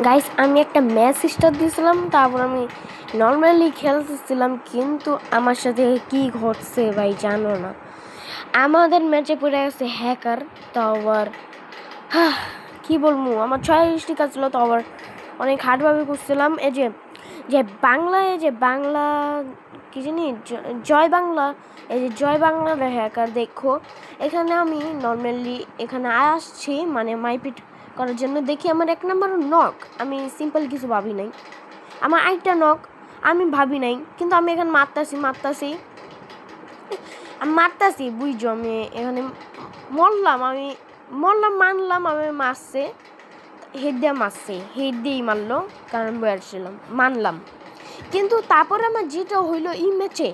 Guys আমি একটা match start দিয়েছিলাম, তারপর আমি নর্মালি খেলতেছিলাম, কিন্তু আমার সাথে কি ঘটছে ভাই জানো না। আমাদের ম্যাচে পড়ে গেছে হ্যাকার। তো আবার কী বলবো, আমার 6 কাজ ছিল, তো আবার অনেক হার্ডভাবে করছিলাম। এই যে যে বাংলা, এই যে বাংলা কি জানি জয় বাংলা, এই যে জয় বাংলার হ্যাকার দেখো। এখানে আমি নর্মালি এখানে আসছি মানে মাইপিট করার জন্য। দেখি আমার 1 নম্বর নক, আমি সিম্পল কিছু ভাবি নাই, আমার আরেকটা নক আমি ভাবি নাই, কিন্তু আমি এখানে মারতাছি বুঝছো। আমি এখানে মরলাম মানলাম, আমি মারছে হেড দিয়েই মারলো, কারণ বয়ারছিলাম মানলাম। কিন্তু তারপরে আমার যেটা হইলো এই ম্যাচে,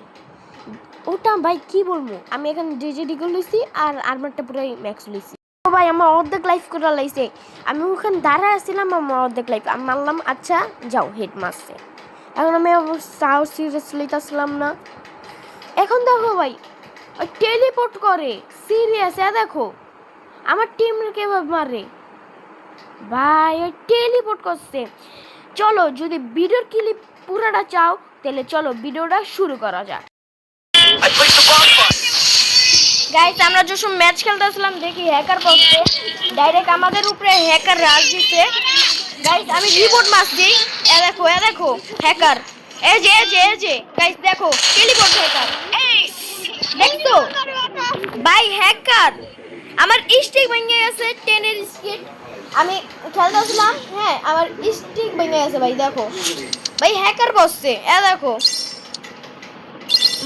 ওটা ভাই কি বলবো, আমি এখানে ডিজেডিকে লইছি আর আর্মারটা পুরাই ম্যাক্স লইছি। ভাই আমার অর্ধেক লাইফ করে লাইছে, আমি ওখানে দাঁড়ায় আসছিলাম, আমার অর্ধেক লাইফ আমি মারলাম। আচ্ছা যাও, হেড মারছে। এখন আমি সিরিয়াস লইতেছিলাম না। এখন দেখো ভাই ওই টেলিপোর্ট করে, সিরিয়াস দেখো আমার টিম কিভাবে মারে ভাই, ওই টেলিপোর্ট করছে। চলো যদি ভিডিওর ক্লিপ পুরোটা চাও তাহলে চলো ভিডিওটা শুরু করা যাক। গাইস আমরা যখন ম্যাচ খেলতেছিলাম দেখি হ্যাকার বসছে, ডাইরেক্ট আমাদের উপরে হ্যাকার রাজ দিচ্ছে। গাইস আমি রিপোর্ট মারছি, দেখো হ্যাকার, এই যে গাইস দেখো টেলিপোর্ট হ্যাকার, দেখছো ভাই হ্যাকার আমার স্টিক ভেঙে গেছে, 10 এর স্কিট আমি খেলতেছিলাম, হ্যাঁ আমার স্টিক ভেঙে গেছে ভাই। দেখো ভাই হ্যাকার বসছে, দেখো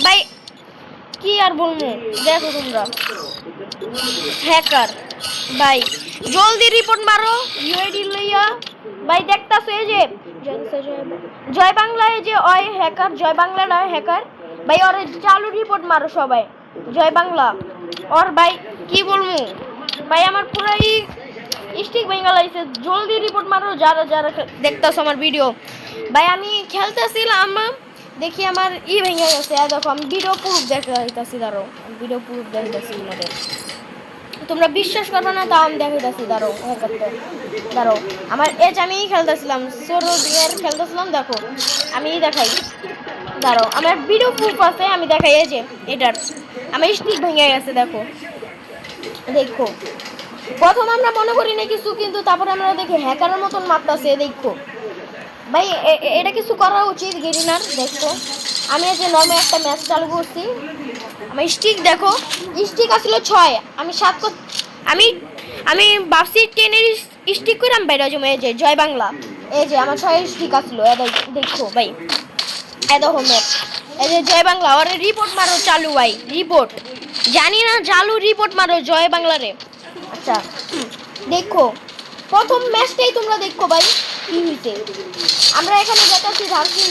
ভাই কি আর বলবো, দেখো তোমরা হ্যাকার ভাই। জলদি রিপোর্ট মারো ইউআইডি লইয়া ভাই। দেখতাছো এই যে জয় বাংলায় যে ওই হ্যাকার, জয় বাংলার ওই হ্যাকার ভাই, ওর চালু রিপোর্ট মারো সবাই, জয় বাংলা। ওর ভাই কি বলবো ভাই, আমার পুরাই স্টিক ভেঙে লাইছে, জলদি রিপোর্ট মারো যারা যারা দেখতাছো আমার ভিডিও ভাই। আমি খেলতেছিলাম, দেখি আমার ভেঙে গেছে, দেখো আমি ভিডিও প্রুফ দেখাইতেছি, ভিডিও প্রুফ দেখাইতেছি তোমাদের, তোমরা বিশ্বাস করবে না, তাও আমি দেখাইতেছি। দাঁড়ো আমার এজ আমি খেলতেছিলাম, খেলতেছিলাম, দেখো আমি দেখাই, দাঁড়ো আমার ভিডিও প্রুফ আছে, আমি দেখাই। এই যে এটার আমার স্টিক ভেঙে গেছে, দেখো প্রথম আমরা মনে করি না কিছু, কিন্তু তারপরে আমরা দেখি হ্যাকারের মতন মারতাছে। দেখো ভাই এটা কিছু করা উচিত গেরিনার। দেখো আমি এই যে নর্মাল একটা ম্যাচ চালু করছি, আমার স্টিক দেখো, স্টিক আসলো 6, আমি 7 আমি ভাবছি 10 এর স্টিক করে আমি বাইরে যাবো। এই যে জয় বাংলা, এই যে আমার 6 স্টিক আসলো, দেখো ভাই, দেখো ম্যাচ, এই যে জয় বাংলা। ওরে রিপোর্ট মারো চালু ভাই, রিপোর্ট জানি না, চালু রিপোর্ট মারো জয় বাংলারে। আচ্ছা দেখো প্রথম ম্যাচটাই তোমরা দেখো ভাই কি হইছে। আমরা এখানে দেখাচ্ছি ভাবছি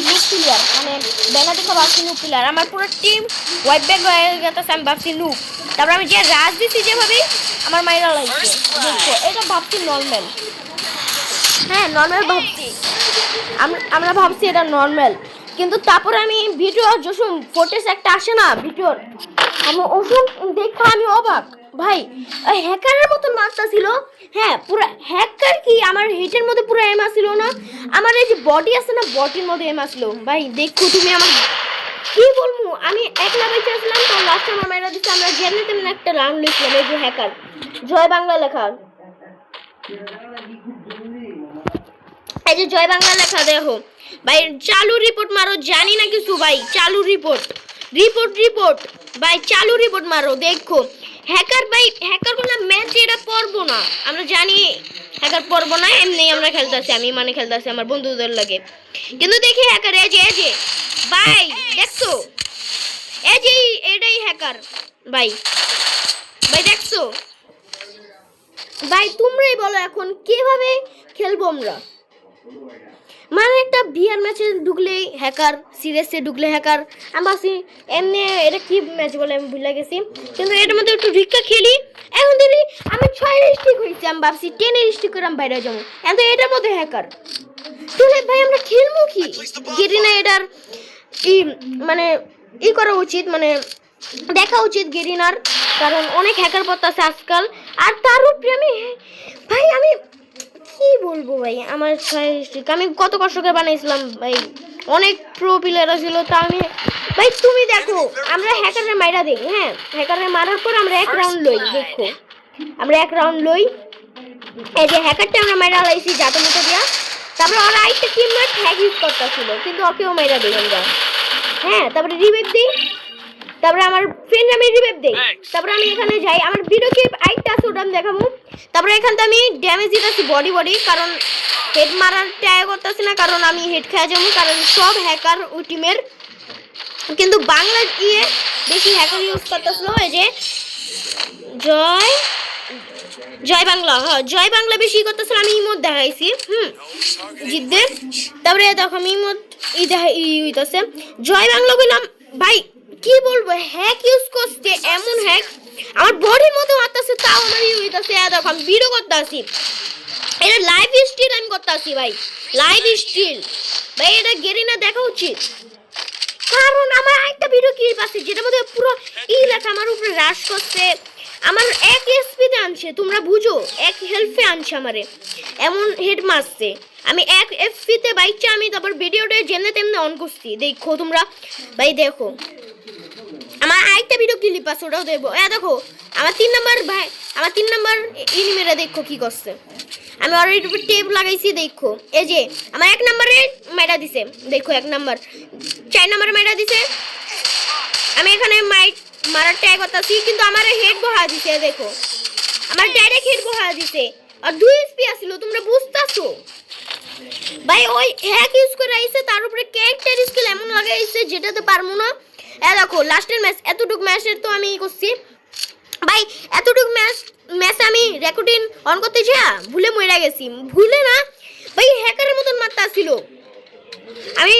লুক প্লেয়ার, মানে ব্যানার দেখো ভাবছি লুক প্লেয়ার, আমার পুরো টিম হোয়াইট ব্যাগ হয়ে গেছে, আমি ভাবছি লুক। তারপর আমি যে রাজ দিছি যেভাবে আমার মাইরা লাগছে, দেখো এটা ভাবছি নর্মাল, হ্যাঁ নর্মাল ভাবছি, আমরা ভাবছি এটা নর্মাল। কিন্তু তারপরে আমি ভিডিও যখন ফুটেজ একটা আসে না ভিডিওর, আমি ওষুধ দেখা আমি অবাক ভাই, হ্যাকারের মতন মারটা ছিল। হ্যাঁ পুরো হ্যাকার কি, আমার হেটের মধ্যে পুরো এম আসছিল না, আমার এই যে বডি আছে না, বডির মধ্যে এম আসলো ভাই। দেখো তুমি আমার কি বলবো, আমি একলা বেঁচে আসলাম, তো লাস্টে আমার মায়েরা দিচ্ছে, আমরা যেমনি তেমনি একটা রাউন্ড লিখলাম। এই যে হ্যাকার জয় বাংলা লেখা, এই যে জয় বাংলা লেখা, দেখো ভাই চালু রিপোর্ট মারো, জানি না কিছু ভাই, চালু রিপোর্ট ভাই, চালু রিপোর্ট মারো। দেখো হ্যাকার ভাই, হ্যাকার কোনো ম্যাচ এটা পড়বো না, আমরা জানি হ্যাকার পড়বো না, এমনি আমরা খেলতেছি, আমি মানে খেলতেছি আমার বন্ধুদের লাগে, কিন্তু দেখি হ্যাকার এই যে ভাই দেখছো, এই যে এটাই হ্যাকার ভাই, দেখছো ভাই। তোমরাই বলো এখন কিভাবে খেলবো আমরা, মানে একটা বিয়ার ম্যাচে ঢুকলেই হ্যাকার, সিরিয়াসে ঢুকলে হ্যাকার। আমি ভাবছি এমনি এটা কি ম্যাচ বলে আমি ভুলে গেছি, কিন্তু এটার মধ্যে একটু রিক্কা খেলি। এখন দেখি আমি 6 স্টিক হয়েছি, আমি ভাবছি 10 স্টিক করে আমি বাইরে যাবো, কিন্তু এটার মধ্যে হ্যাকার। তাহলে ভাই আমরা খেলবো কি গেরিনা, এটার মানে করা উচিত, মানে দেখা উচিত গেরিনার, কারণ অনেক হ্যাকার পড়তেছে আজকাল। আর তার উপরে আমি ভাই কি বলবো ভাই, আমার 6 স্ট্রিক আমি কত কষ্ট করে বানাইছিলাম ভাই, অনেক প্রো প্লেয়ার ছিল। তা আমি ভাই তুমি দেখো আমরা হ্যাকারের মাইরা দিই, হ্যাঁ হ্যাকারের মারার পর আমরা এক রাউন্ড লই, দেখো আমরা এক রাউন্ড লই, এই যে হ্যাকারটা আমরা মাইরা লাইছি জাতের মতো দিয়া। তারপরে ওরা আরেকটা টিমমেট হ্যাক ইউজ করতেছিল, কিন্তু ওকেও মাইরা দিই আমরা, হ্যাঁ তারপরে রিভাইভ দিই, তারপরে আমার ফ্রেন্ড আমি রিভাইভ দেই, তারপরে আমি এখানে যাই, আমার ভিডিও ক্লিপ আইটা আছে ওটা আমি দেখাবো। তারপরে এখানটা আমি ড্যামেজ দিতেছি বডি বডি, কারণ হেড মারার ট্রাই করতেছি না, কারণ আমি হেড খেয়ে যাবো, কারণ সব হ্যাকার ওই টিমের, কিন্তু বাংলা গিয়ে বেশি হ্যাকার ইউজ করতেছিল। এই যে জয় জয় বাংলা, হ্যাঁ জয় বাংলা বেশি করতেছিল, আমি ইমোট দেখাইছি জিতদের। তারপরে দেখো আমি ইমোট হইতেছে জয় বাংলা বললাম ভাই, কি বলবো হ্যাক ইউজ করতে, এমন হ্যাক আমার বডির মধ্যে মারতেছে, তাও আমার হইতেছে। দেখো আমি ভিডিও করতে আসি, এটা লাইভ স্টিল আমি করতে আসি ভাই, লাইভ স্টিল ভাই, এটা গেরিনা দেখা উচিত, কারণ আমার একটা ভিডিও ক্লিপ আছে যেটার মধ্যে পুরো লেখা আমার উপরে রাশ করছে, আমার এক এসপিতে আনছে, তোমরা বুঝো এক হেল্পে আনছে আমারে, এমন হেড মারছে, আমি এক এফপিতে বাইকটা আমি তারপর ভিডিওটা যেমনে তেমনি অন করছি, দেখো তোমরা ভাই, দেখো আমার আরেকটা ভিডিও ক্লিপ আছে ওটাও দেখবো। দেখো আমার 3 নাম্বার ভাই, আমার 3 নাম্বার ইনিমেরা দেখো কি করছে, আমি অলরেডি উপর টেপ লাগাইছি, দেখো এই যে আমার 1 নাম্বারে মেরা দিছে, দেখো 1 নাম্বার 4 নাম্বারে মেরা দিছে, আমি এখানে মারার ট্রাই করতেছি, কিন্তু আমার হেড বহা দিছে, দেখো আমার ডাইরেক্ট হেড বহা দিছে, আর 2 এসপি আসলো, তোমরা বুঝতাছো ভাই, ওই হ্যাক ইউজ করে আইছে, তার উপরে ক্যারেক্টার স্কিল এমন লাগাইছে যেটাতে পারবো না। দেখো লাস্টের ম্যাচ, এতটুকু ম্যাচের তো আমি করছি ভাই, এতটুকু ম্যাচ আমি রেকর্ডিং অন করতে যা ভুলে মরে গেছি, ভুলে না ভাই হ্যাকারের মতন মারতে আসছিল, আমি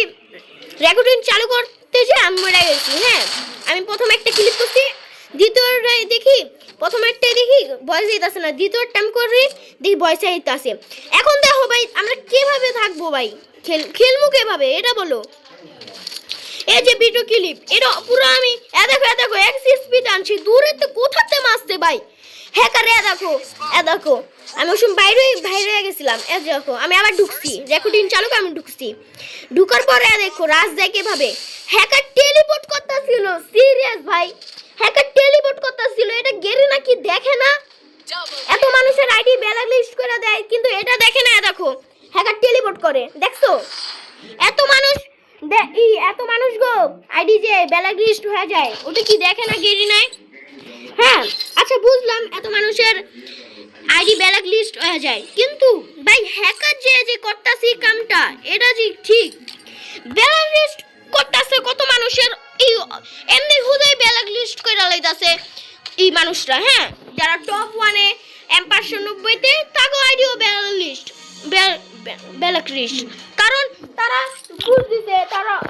রেকর্ডিং চালু করতে যা আমি মরে গেছি। হ্যাঁ আমি প্রথম একটা ক্লিক করছি, দ্বিতীয়টাই দেখি, প্রথম একটাই দেখি ভয়েস দিতেছে না, দ্বিতীয়টা আমি করি দেখি ভয়েস দিতেছে। এখন দেখো ভাই আমরা কিভাবে থাকবো ভাই, খেলবো কিভাবে এটা বলো। এই যে ভিডিও ক্লিপ এটা পুরো আমি দেখো এক্সপিতে আনছি, দূরে তো কোথাতে মারছে ভাই হ্যাকারে, দেখো আমি ওসব বাইরে গেছিলাম, দেখো আমি আবার ঢুকছি, রেকর্ডিং চালু করে আমি ঢুকছি, ঢুকার পরে দেখো রাজ দেয় কিভাবে হ্যাকার টেলিপোর্ট করতেছিল, সিরিয়াস ভাই হ্যাকার টেলিপোর্ট করতেছিল, এটা গেরি নাকি দেখে না, এত মানুষের আইডি ব্যালাক লিস্ট করে দেয়, কিন্তু এটা দেখে না, দেখো হ্যাকার টেলিপোর্ট করে, দেখছো এত মানুষ গো আইডি যে ব্যালাক লিস্ট হয়ে যায়, ওটা কি দেখে না গেরি নাই? হ্যাঁ আচ্ছা বুঝলাম এত মানুষের আইডি ব্যালাক লিস্ট হয়ে যায়, কিন্তু ভাই হ্যাকার যে করতাছে কামটা এটা যে ঠিক, ব্যালাক লিস্ট করতেছে কত মানুষের, এই এমনি হুদাই ব্যালাক লিস্ট করে লাইতাছে এই মানুষরা, হ্যাঁ যারা টপ 1-এ M590-তে তাগো আইডিও ব্যালাক লিস্ট, কারণ তারা ঘুষ দিতে,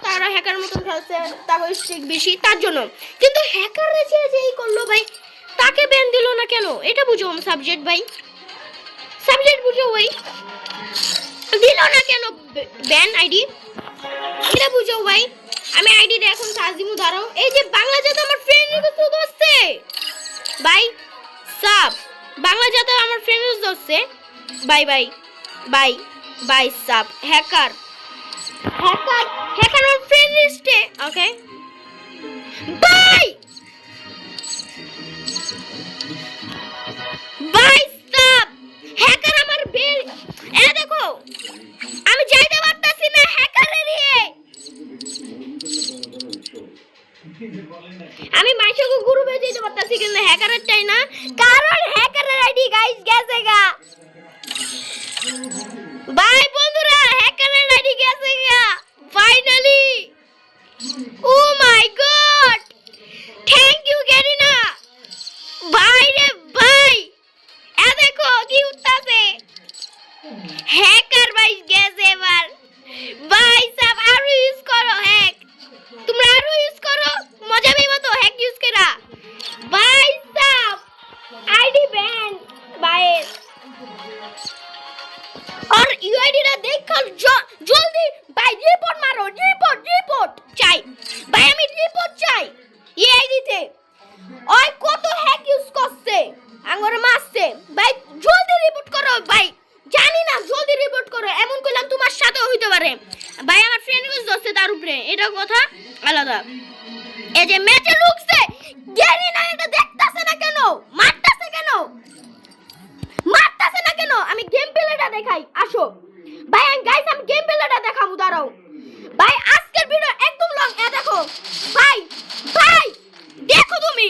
তারা হ্যাকার মতন খেলছে, তাগো স্ট্রিক বেশি তার জন্য, কিন্তু হ্যাকাররা যেই করলো ভাই তাকে ব্যান দিল না কেন, এটা বুঝো সাবজেক্ট ভাই, সাবজেক্ট বুঝো ভাই, দিল না কেন ব্যান আইডি, এটা বুঝো ভাই। আমি আইডিটা এখন সার্চ দিমু, দাঁড়াও, এই যে বাংলা জাতে আমার ফ্রেন্ড রিকোয়েস্ট করছে ভাই, সাব বাংলা জাতে আমার ফ্রেন্ড রিকোয়েস্ট করছে, বাই সাব হ্যাকার আমার ফ্রেন্ড লিস্টে, ওকে বাই সাব হ্যাকার আমার বেল, দেখো আমি যাইতে পারতাছি না হ্যাকারের আমি মাইশাকে গ্রুপে যেতে পারতাছি, কিন্তু হ্যাকারের চাই না, কারণ হ্যাকারের আইডি গাইস গেছে গা ভাই, বন্ধুরা হ্যাকারের আইডি গেছে গা finally, oh my god thank you গেরিনা ভাই রে ভাই, দেখো কি উঠতাছে হ্যাকার ভাই গেছে এবার ভাই, সব আরো ইউজ করো হ্যাক, তোমরা আরো ইউজ করো, মজা পাইবা তো হ্যাক ইউজ করা ভাই, সব আইডি ব্যান ভাই, और यूआईडी देखो जल्दी भाई रिपोर्ट मारो, रिपोर्ट চাই ভাই, আমি রিপোর্ট চাই এই আইডিতে, ওই কত হ্যাক ইউজ করছে আঙ্গরে মারছে ভাই, জলদি রিপোর্ট করো ভাই, জানি না জলদি রিপোর্ট করো, এমন করলাম তোমার সাথে হইতে পারে। ভাই আমার ফ্রেন্ড রিকোয়েস্ট হচ্ছে তার উপরে, এটা কথা আলাদা। এই যে ম্যাচে লুকছে গেরি না, এটা দেখতাছে না কেন, মারতাছে কেন, মারতাছে না কেন? আমি গেম প্লেটা দেখাই, আসো ভাই। গাইস আমি গেম প্লেটা দেখাবো, দাঁড়াও ভাই। আজকের ভিডিও একদম লং। এ দেখো ভাই, ভাই দেখো তুমি,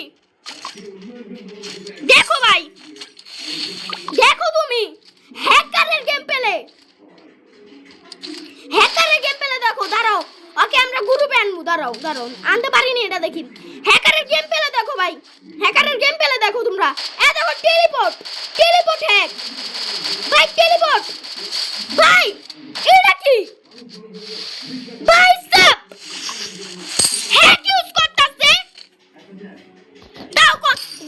দেখো ভাই, দেখো তুমি হ্যাকারের গেম প্লে, হ্যাকারের গেম প্লে দেখো। দাঁড়াও, ওকে আমরা গ্রুপে আনবো, দাঁড়াও দাঁড়াও, আনতে পারিনি, এটা দেখি। হ্যাকারের গেম প্লে দেখো ভাই, হ্যাকারের গেম প্লে দেখো তোমরা। এ দেখো টেলিপোর্ট, টেলিপোর্ট হ্যাক ভাই, টেলিপোর্ট ভাই, এটা কি ভাই? সব হ্যাক ইউজ করতেছে।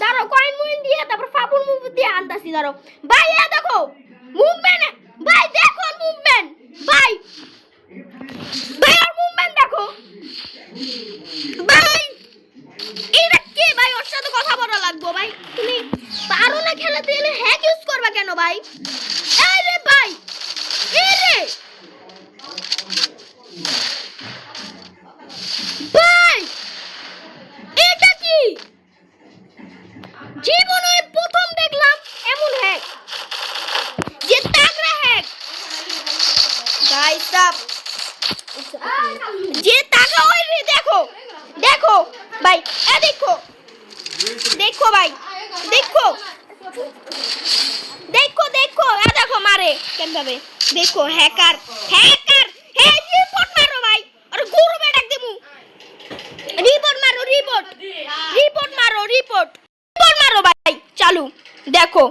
দাঁড়াও কয়েন মুইন দিয়ে তারপর ফাবুল মুভ দিয়ে আনতাছি, দাঁড়াও ভাই। এ দেখো মুভমেন্ট ভাই, দেখো মুভমেন্ট ভাই, ভাই আর মুভমেন্ট দেখো ভাই। এটা কি ভাই? ওর সাথে কথা বলা লাগবো ভাই। তুমি পারো না খেলাতে, এলে হ্যাক ইউজ করবা কেন ভাই? আরে ভাই, এরে ভাই, এটা কি? জীবনে প্রথম দেখলাম এমন হ্যাক, যে তাগড়া হ্যাক গাইস। আপ যে তাগড়া ওই রে, দেখো দেখো ভাই, এ দেখো, দেখো ভাই, দেখো দেখো দেখো, এ দেখো মারে কেমভাবে, দেখো হ্যাকার, হ্যাকার হ্যাঁ। রিপোর্ট মারো ভাই, আরে গরুবে ডাক দেবো। রিপোর্ট মারো, রিপোর্ট, রিপোর্ট মারো, রিপোর্ট, রিপোর্ট মারো ভাই। চালু দেখো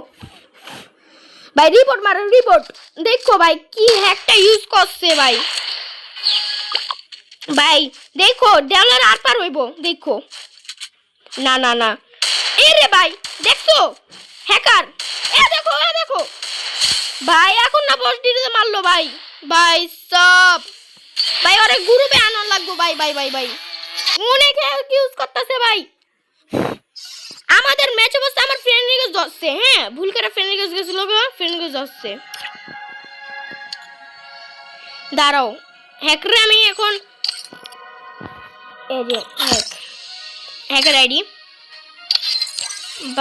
ভাই, রিপোর্ট মারো, রিপোর্ট। দেখো ভাই কি হ্যাকটা ইউজ করছে ভাই, ভাই দেখো ডলার আর পার হইব, দেখো না না না, এরে ভাই দেখছো হ্যাকার। এ দেখো, এ দেখো ভাই, এখন না বস ডিতে মারলো ভাই, ভাই সব ভাই। আরে গ্রুপে আনার লাগবো ভাই, ভাই ভাই ভাই, অনেক হ্যাক ইউজ করতেছে ভাই। আমাদের ম্যাচ অবস্থা আমার ফ্রেন্ড রিকোয়েস্ট হচ্ছে, হ্যাঁ ভুল করে ফ্রেন্ড রিকোয়েস্ট গেছিল, ফ্রেন্ড রিকোয়েস্ট হচ্ছে। দাঁড়াও হ্যাকরে আমি এখন, এই যে হ্যাক, হ্যাকার আইডি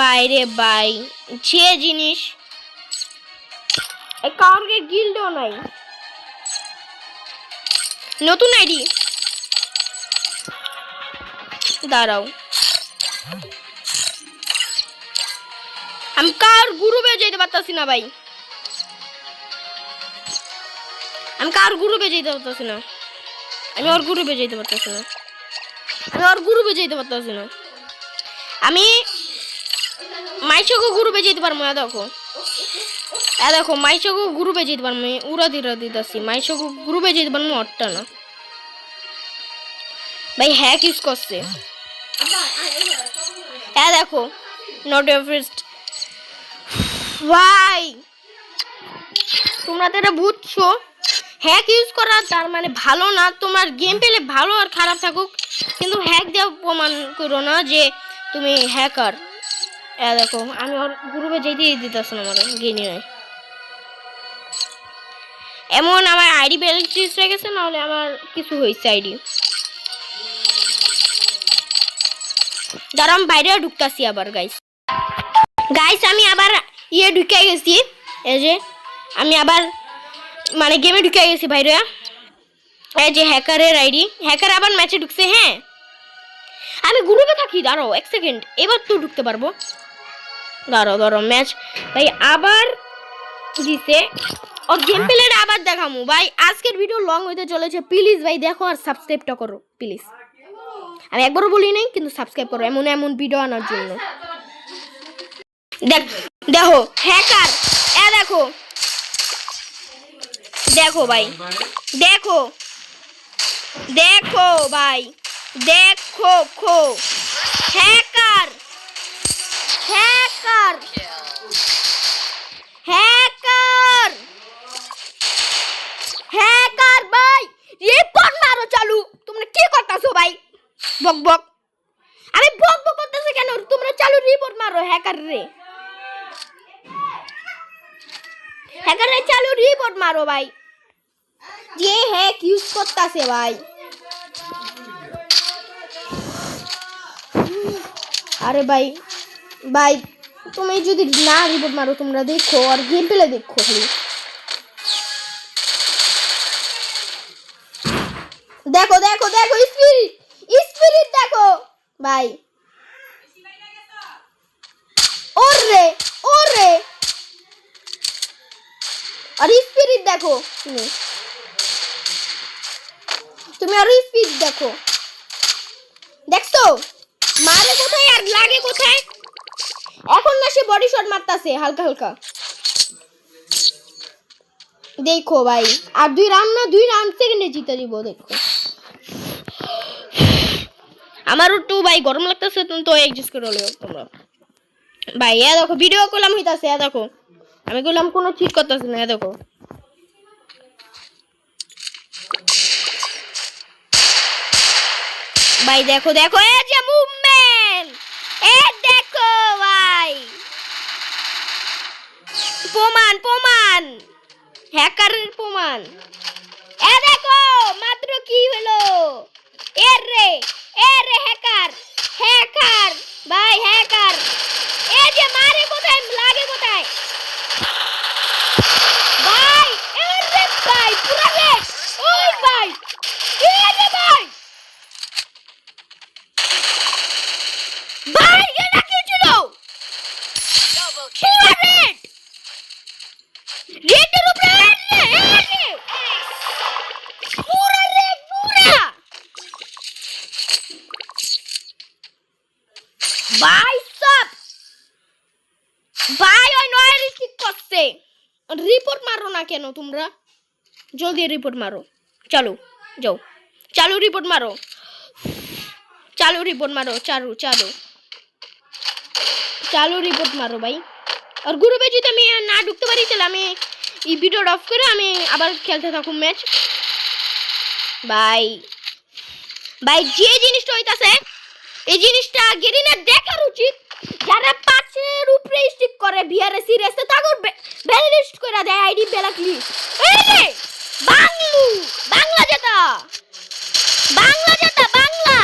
বাইরে ভাই, যে জিনিস কাউকে গিল্ডও নাই, নতুন আইডি। দাঁড়াও আমি কার গ্রুপে যেতে পারতাছি না ভাই, আমি কার গ্রুপে যেতে পারতাছি না, আমি ওর গ্রুপে যেতে পারতাছি না, আমি ওর গ্রুপে যেতে পারতাছি না। আমি মাইশোকে গ্রুপে যেতে পারবো না, দেখো এ দেখো মাইশোকে গ্রুপে যেতে পারবো, উড়া দিতেছি, মাইশোকে গ্রুপে যেতে পারবো, অটটা না ভাই, হ্যাক ইউজ করছে। এ দেখো নট এভারেস্ট ভাই, তোমরা তো এটা বুঝছো, হ্যাক ইউজ করা তার মানে ভালো না। তোমার গেম পেলে ভালো আর খারাপ থাকুক, কিন্তু হ্যাক দিয়ে প্রমাণ করো না যে তুমি হ্যাকার। এ দেখো আমি ওর গ্রুপে যেতেই দিতেছি না, আমার গেনি নয় এমন। আমার আইডি ব্যালেন্স হয়ে গেছে, নাহলে আমার কিছু হয়েছে আইডি। দাঁড়াম বাইরে ঢুকতাছি আবার গাইস, গাইস আমি আবার ইয়ে ঢুকে গেছি, এই যে আমি আবার মানে গেমে ঢুকে গেছি বাইরে। এই যে হ্যাকারের আইডি, হ্যাকার আবার ম্যাচে ঢুকছে। হ্যাঁ আমি গ্রুপে থাকি, দাঁড়াও এক সেকেন্ড, এবার তো ঢুকতে পারবো। দাঁড়াও দাঁড়াও, ম্যাচ ভাই আবার দিছে, ওর গেম প্লেটা আবার দেখামু ভাই। আজকের ভিডিও লং হইতে চলেছে, প্লিজ ভাই দেখো আর সাবস্ক্রাইবটা করো প্লিজ। আমি একবারও বলি নাই, কিন্তু সাবস্ক্রাইব করো এমন এমন ভিডিও আনার জন্য। দেখো হ্যাকার, এ দেখো, দেখো ভাই, দেখো দেখো ভাই, দেখো খো হ্যাকার, হ্যাকার, হ্যাকার, হ্যাকার ভাই, রিপোর্ট মারো। চালু তোমরা কি করতেছো ভাই? বক বক, আমি বক বক করতেছি কেন? তোমরা চালু রিপোর্ট মারো হ্যাকার রে। হ্যাকারের চালু রিপোর্ট মারো ভাই, যে হ্যাক ইউজ করতেছে ভাই। আরে ভাই ভাই তুমি যদি না রিপোর্ট মারো, তোমরা দেখো আর গেম প্লে দেখো খালি। দেখো দেখো দেখো স্পিরিট, স্পিরিট দেখো ভাই। ওরে ওরে, আর স্পিরিট দেখো তুমি, তুমি আর স্পিরিট দেখো, দেখছো মারে কোথায় আর লাগে কোথায়। এখন না সে বডি শট মারতাছে হালকা হালকা, দেখো ভাই। আর 2 রাউন্ড না, 2 রাউন্ড সেকেন্ডে জিতে দিব। দেখো আমারও তো ভাই গরম লাগতেছে, তুমি তো অ্যাডজাস্ট করে লও তোমরা ভাই। এ দেখো ভিডিও করলাম হইতাছে, এ দেখো আমি কইলাম কোনো ঠিক করতেছ না, এ দেখো ভাই। দেখো দেখো এই যে মুভমেন্ট, এ দেখো ভাই, প্রমাণ প্রমাণ, হ্যাকারের প্রমাণ। এ দেখো মাত্র কি হলো, এ রে হ্যাকার, হ্যাকার ভাই, হ্যাকার। এই যে মারে কোথায় লাগে কোথায় ভাই, এ রে ভাই পুরো রে, ওই ভাই এ রে ভাই, ভাই এটা কি ছিল, পুরো রেড, রেডের উপরে পুরো রেড পুরো ভাই সব ভাই। ওই নয় রিস্ট্রিক্ট করছে, রিপোর্ট মারো না কেন তোমরা, জলদি রিপোর্ট মারো। চালু যাও, চালু রিপোর্ট মারো, চালু রিপোর্ট মারো, চালু চালু চালু রিপোর্ট মারো ভাই। আর গ্রুপে যদি আমি না ঢুকতে পারি তাহলে আমি এই ভিডিওটা অফ করে আমি আবার খেলতে থাকুম ম্যাচ ভাই। ভাই যে জিনিসটা হইতাছে এই জিনিসটা গেরিনা দেখার উচিত, যারা 5-এর উপরে স্টিক করে ভিআরএস সিরিয়াসে তাগর ব্যাকলিস্ট করে দেয়, আইডি ব্ল্যাকলিস্ট। এই রে বাংলু, বাংলা জেতা, বাংলা জেতা, বাংলা।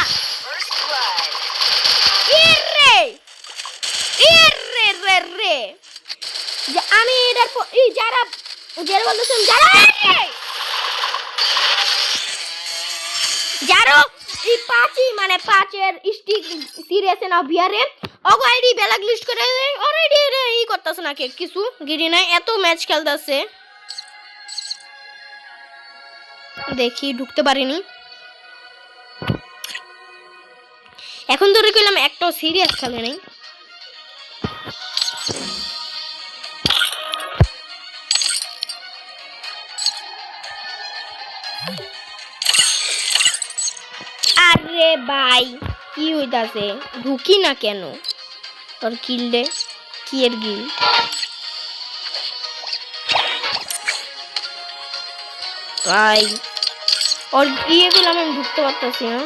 ইরে ইরে রে রে, যে আমি এর যারা যারা বলতেছেন, যারা এই 5 মানে 5-এর স্টিক সিরিয়াসে না ভিআরে অগো আইডি ব্ল্যাক লিস্ট করে অলরেডি ই করতেছ না কে কিছু গিরি না, এত ম্যাচ খেলতেছে। দেখি ঢুকতে পারিনি, এখন ধরে কইলাম একটা সিরিয়াস খেলে নাই। আরে ভাই কি হইতাছে, ঢুকি না কেন, তোর কিললে কি এর গিল ভাই, ওর ইয়ে গুলো আমি ঢুকতে পারতেছি না।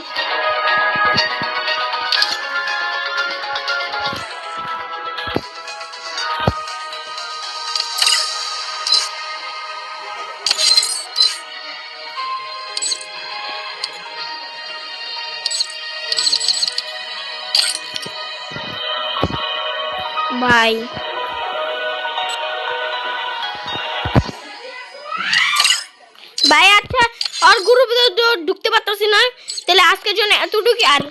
ভাই ভাই আচ্ছা, আর গ্রুপে তো ঢুকতে পারতেছি না, তাহলে আজকের জন্য এতটুকু। আর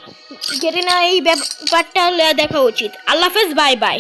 গেরিনা এই ব্যাপারটা দেখা উচিত। আল্লাহ হাফেজ, বাই বাই।